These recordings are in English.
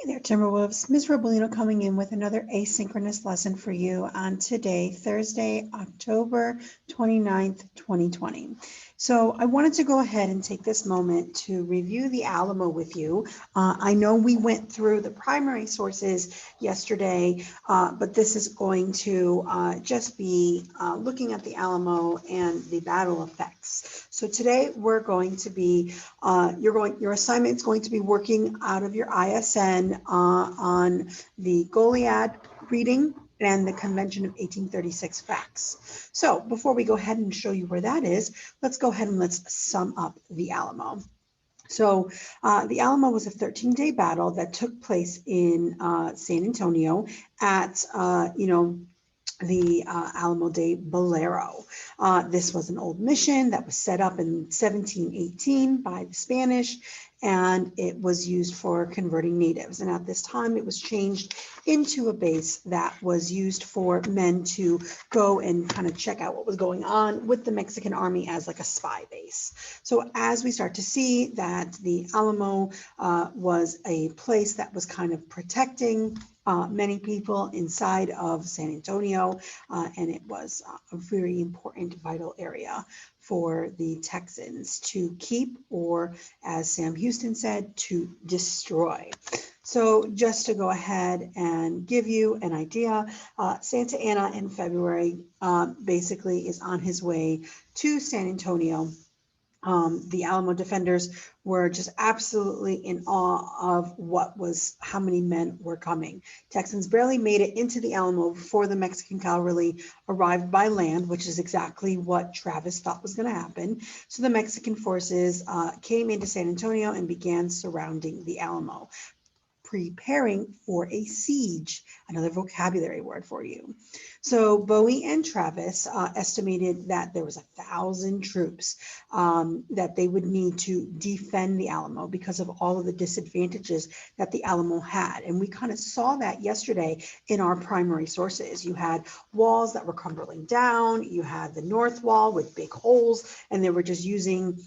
Hey there, Timberwolves. Ms. Robolino coming in with another asynchronous lesson for you on today, Thursday, October 29th, 2020. So I wanted to go ahead and take this moment to review the Alamo with you. I know we went through the primary sources yesterday, but this is going to just be looking at the Alamo and the battle effects. So today we're going to be, your assignment is going to be working out of your ISN on the Goliad reading and the Convention of 1836 facts. So before we go ahead and show you where that is, let's go ahead and let's sum up the Alamo. So the Alamo was a 13-day battle that took place in San Antonio at, the Alamo de Bolero. This was an old mission that was set up in 1718 by the Spanish, and it was used for converting natives. And at this time, it was changed into a base that was used for men to go and kind of check out what was going on with the Mexican army as like a spy base. So as we start to see that the Alamo was a place that was kind of protecting many people inside of San Antonio, and it was a very important, vital area for the Texans to keep, or as Sam Houston said, to destroy. So just to go ahead and give you an idea, Santa Anna in February basically is on his way to San Antonio. The Alamo defenders were just absolutely in awe of how many men were coming. Texans barely made it into the Alamo before the Mexican cavalry arrived by land, which is exactly what Travis thought was going to happen. So the Mexican forces came into San Antonio and began surrounding the Alamo, preparing for a siege, another vocabulary word for you. So Bowie and Travis estimated that there was 1,000 troops that they would need to defend the Alamo because of all of the disadvantages that the Alamo had. And we kind of saw that yesterday in our primary sources. You had walls that were crumbling down, you had the north wall with big holes, and they were just using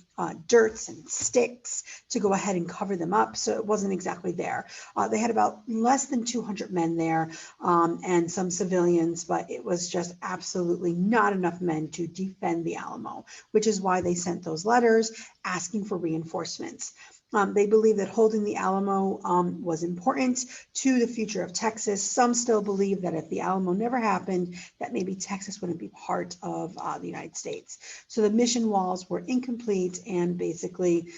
dirts and sticks to go ahead and cover them up. So it wasn't exactly there. They had about less than 200 men there and some civilians, but it was just absolutely not enough men to defend the Alamo, which is why they sent those letters asking for reinforcements. They believe that holding the Alamo was important to the future of Texas. Some still believe that if the Alamo never happened, that maybe Texas wouldn't be part of the United States. So the mission walls were incomplete and basically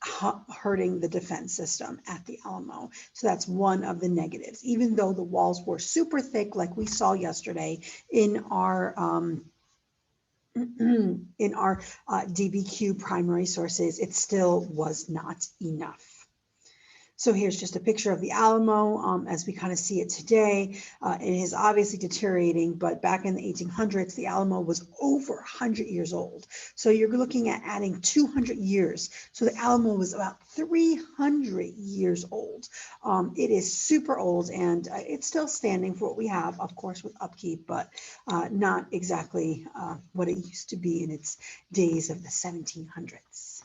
hurting the defense system at the Alamo. So that's one of the negatives, even though the walls were super thick, like we saw yesterday in our DBQ primary sources, it still was not enough. So here's just a picture of the Alamo as we kind of see it today. It is obviously deteriorating, but back in the 1800s, the Alamo was over 100 years old. So you're looking at adding 200 years. So the Alamo was about 300 years old. It is super old, and it's still standing for what we have, of course, with upkeep, but not exactly what it used to be in its days of the 1700s.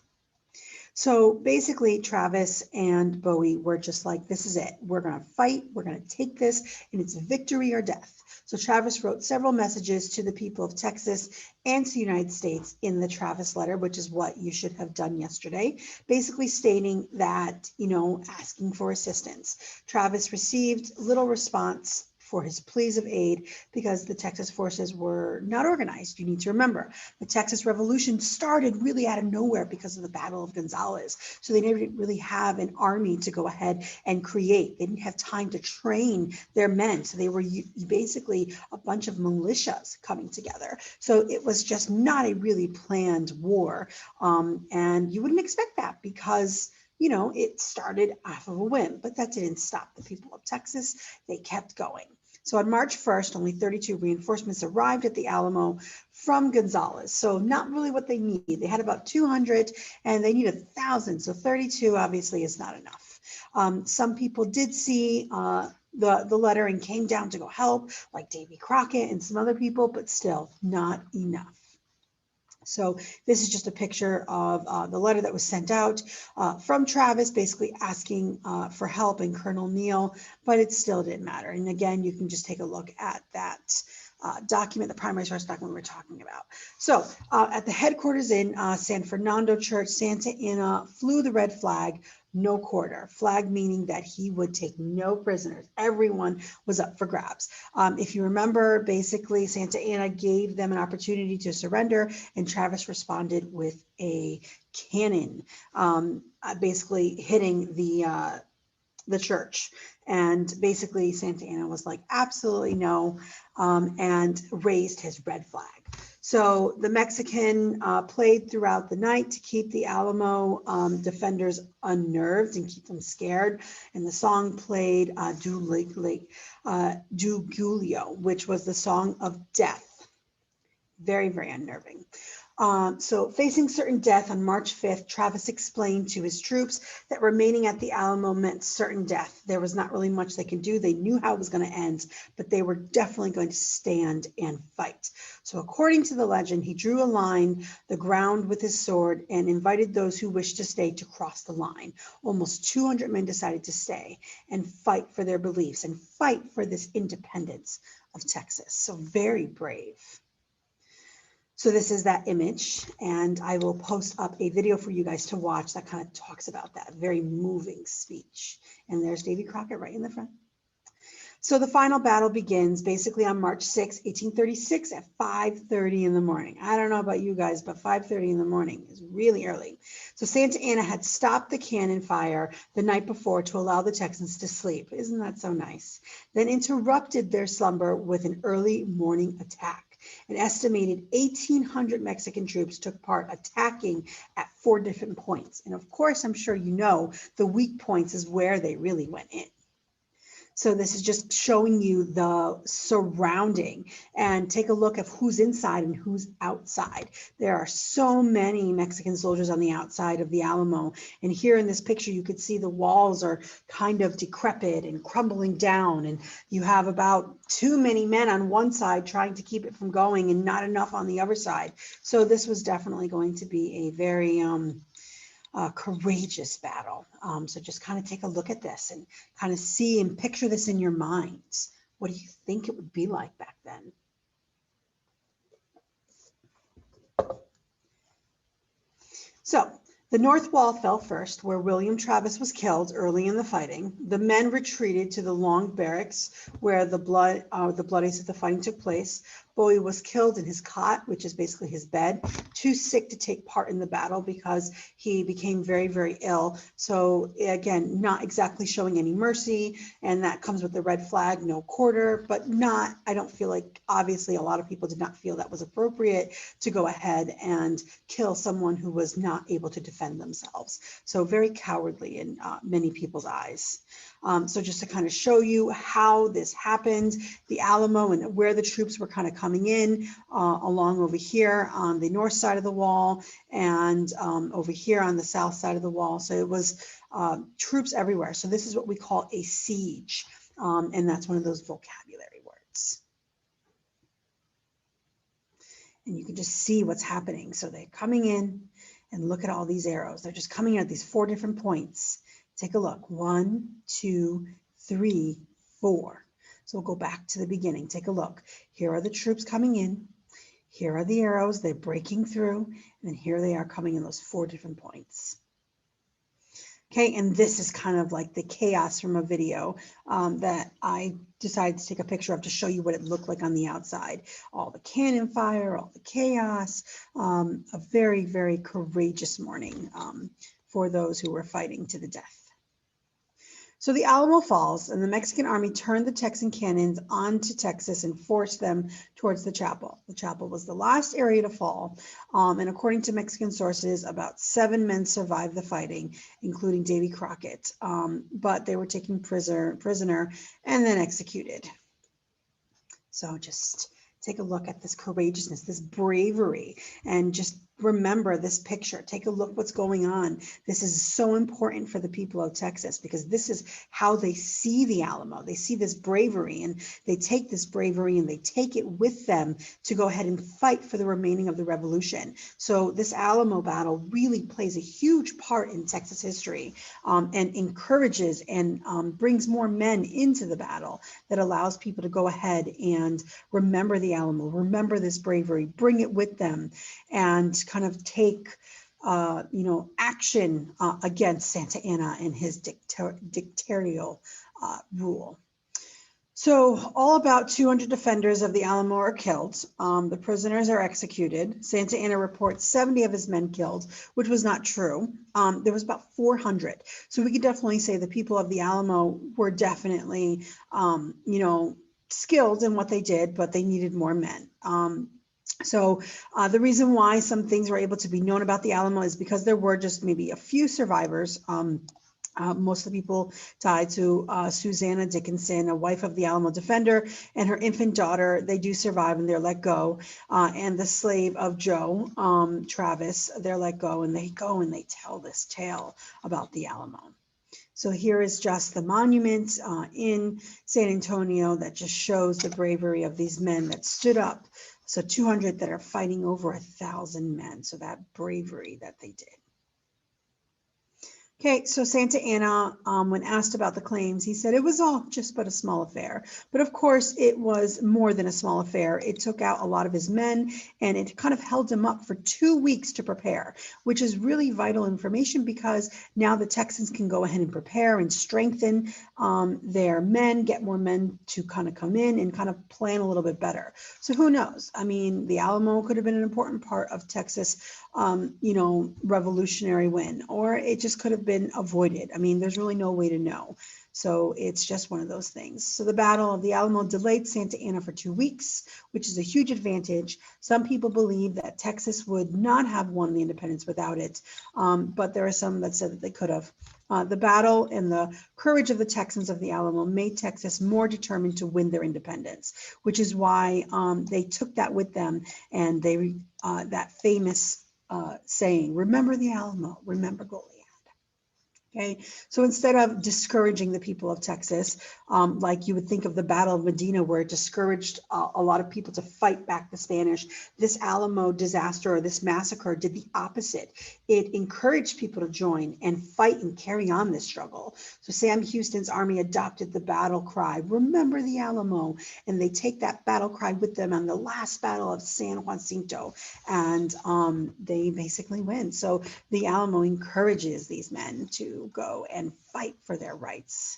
So basically, Travis and Bowie were just like, this is it. We're going to fight. We're going to take this, and it's victory or death. So Travis wrote several messages to the people of Texas and to the United States in the Travis letter, which is what you should have done yesterday, basically stating that, asking for assistance. Travis received little response for his pleas of aid because the Texas forces were not organized. You need to remember, the Texas Revolution started really out of nowhere because of the Battle of Gonzales. So they didn't really have an army to go ahead and create. They didn't have time to train their men. So they were basically a bunch of militias coming together. So it was just not a really planned war. And you wouldn't expect that because it started off of a whim, but that didn't stop the people of Texas. They kept going. So on March 1st, only 32 reinforcements arrived at the Alamo from Gonzales. So not really what they need. They had about 200 and they need 1,000. So 32 obviously is not enough. Some people did see the letter and came down to go help, like Davy Crockett and some other people, but still not enough. So this is just a picture of the letter that was sent out from Travis, basically asking for help and Colonel Neal, but it still didn't matter. And again, you can just take a look at that document, the primary source document we're talking about. So at the headquarters in San Fernando Church, Santa Anna flew the red flag, no quarter. Flag meaning that he would take no prisoners. Everyone was up for grabs. If you remember, basically Santa Anna gave them an opportunity to surrender, and Travis responded with a cannon, basically hitting the church. And basically Santa Anna was like, absolutely no, and raised his red flag. So the Mexican played throughout the night to keep the Alamo defenders unnerved and keep them scared. And the song played Du Giulio, which was the song of death. Very, very unnerving. So facing certain death on March 5th, Travis explained to his troops that remaining at the Alamo meant certain death. There was not really much they could do. They knew how it was going to end, but they were definitely going to stand and fight. So according to the legend, he drew a line, the ground with his sword, and invited those who wished to stay to cross the line. Almost 200 men decided to stay and fight for their beliefs and fight for this independence of Texas. So very brave. So this is that image, and I will post up a video for you guys to watch that kind of talks about that very moving speech. And there's Davy Crockett right in the front. So the final battle begins basically on March 6, 1836 at 5:30 in the morning. I don't know about you guys, but 5:30 in the morning is really early. So Santa Anna had stopped the cannon fire the night before to allow the Texans to sleep. Isn't that so nice? Then interrupted their slumber with an early morning attack. An estimated 1,800 Mexican troops took part, attacking at 4 different points. And of course, I'm sure you know the weak points is where they really went in. So this is just showing you the surrounding, and take a look at who's inside and who's outside. There are so many Mexican soldiers on the outside of the Alamo. And here in this picture, you could see the walls are kind of decrepit and crumbling down. And you have about too many men on one side trying to keep it from going and not enough on the other side. So this was definitely going to be a very courageous battle. So just kind of take a look at this and kind of see and picture this in your minds. What do you think it would be like back then? So the north wall fell first, where William Travis was killed early in the fighting. The men retreated to the long barracks where the bloodies of the fighting took place. Bowie was killed in his cot, which is basically his bed, too sick to take part in the battle because he became very, very ill. So again, not exactly showing any mercy, and that comes with the red flag, no quarter, but not, I don't feel like, obviously a lot of people did not feel that was appropriate to go ahead and kill someone who was not able to defend themselves. So very cowardly in many people's eyes. So just to kind of show you how this happened, the Alamo and where the troops were kind of coming in along over here on the north side of the wall, and over here on the south side of the wall. So it was troops everywhere. So this is what we call a siege. And that's one of those vocabulary words. And you can just see what's happening. So they're coming in, and look at all these arrows. They're just coming at these 4 different points. Take a look. 1, 2, 3, 4. So we'll go back to the beginning. Take a look. Here are the troops coming in. Here are the arrows. They're breaking through. And then here they are coming in those 4 different points. Okay, and this is kind of like the chaos from a video that I decided to take a picture of to show you what it looked like on the outside. All the cannon fire, all the chaos, a very, very courageous morning for those who were fighting to the death. So the Alamo falls, and the Mexican army turned the Texan cannons onto Texas and forced them towards the chapel. The chapel was the last area to fall, and according to Mexican sources, about 7 men survived the fighting, including Davy Crockett, but they were taken prisoner and then executed. So just take a look at this courageousness, this bravery, and just remember this picture. Take a look what's going on. This is so important for the people of Texas because this is how they see the Alamo. They see this bravery, and they take this bravery and they take it with them to go ahead and fight for the remaining of the revolution. So this Alamo battle really plays a huge part in Texas history, and encourages and brings more men into the battle that allows people to go ahead and remember the Alamo, remember this bravery, bring it with them, and kind of take action against Santa Anna and his dictatorial rule. So all about 200 defenders of the Alamo are killed. The prisoners are executed. Santa Anna reports 70 of his men killed, which was not true. There was about 400. So we could definitely say the people of the Alamo were definitely, skilled in what they did, but they needed more men. So the reason why some things were able to be known about the Alamo is because there were just maybe a few survivors. Most of the people died. To Susanna Dickinson, a wife of the Alamo defender, and her infant daughter, they do survive and they're let go. And the slave of Joe, Travis, they're let go, and they go and they tell this tale about the Alamo. So here is just the monument in San Antonio that just shows the bravery of these men that stood up. So 200 that are fighting over 1,000 men. So that bravery that they did. Okay, so Santa Anna, when asked about the claims, he said it was all just but a small affair. But of course, it was more than a small affair. It took out a lot of his men, and it kind of held him up for 2 weeks to prepare, which is really vital information because now the Texans can go ahead and prepare and strengthen their men, get more men to kind of come in and kind of plan a little bit better. So who knows? I mean, the Alamo could have been an important part of Texas, revolutionary win, or it just could have been avoided. I mean, there's really no way to know. So it's just one of those things. So the Battle of the Alamo delayed Santa Anna for 2 weeks, which is a huge advantage. Some people believe that Texas would not have won the independence without it, but there are some that said that they could have. The battle and the courage of the Texans of the Alamo made Texas more determined to win their independence, which is why they took that with them, and they that famous saying, remember the Alamo, remember Goliad. Okay, so instead of discouraging the people of Texas, like you would think of the Battle of Medina, where it discouraged a lot of people to fight back the Spanish, this Alamo disaster or this massacre did the opposite. It encouraged people to join and fight and carry on this struggle. So Sam Houston's army adopted the battle cry, remember the Alamo, and they take that battle cry with them on the last battle of San Jacinto, and they basically win. So the Alamo encourages these men to go and fight for their rights.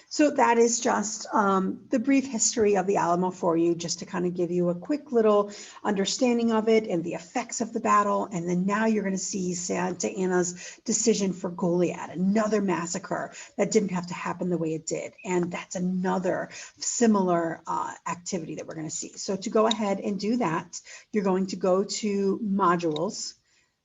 So that is just the brief history of the Alamo for you, just to kind of give you a quick little understanding of it and the effects of the battle. And then now you're going to see Santa Anna's decision for Goliad, another massacre that didn't have to happen the way it did. And that's another similar activity that we're going to see. So to go ahead and do that, you're going to go to modules,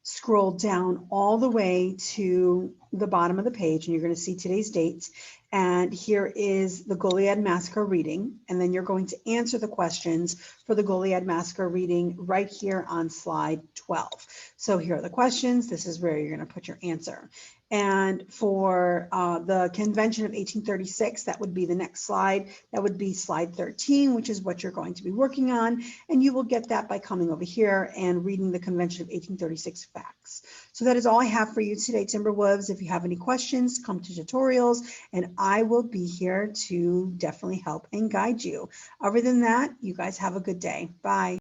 scroll down all the way to the bottom of the page, and you're going to see today's date. And here is the Goliad Massacre reading. And then you're going to answer the questions for the Goliad Massacre reading right here on slide 12. So here are the questions. This is where you're going to put your answer. And for the Convention of 1836, that would be the next slide. That would be slide 13, which is what you're going to be working on. And you will get that by coming over here and reading the Convention of 1836 facts. So that is all I have for you today, Timberwolves. If you have any questions, come to tutorials, and I will be here to definitely help and guide you. Other than that, you guys have a good day. Bye.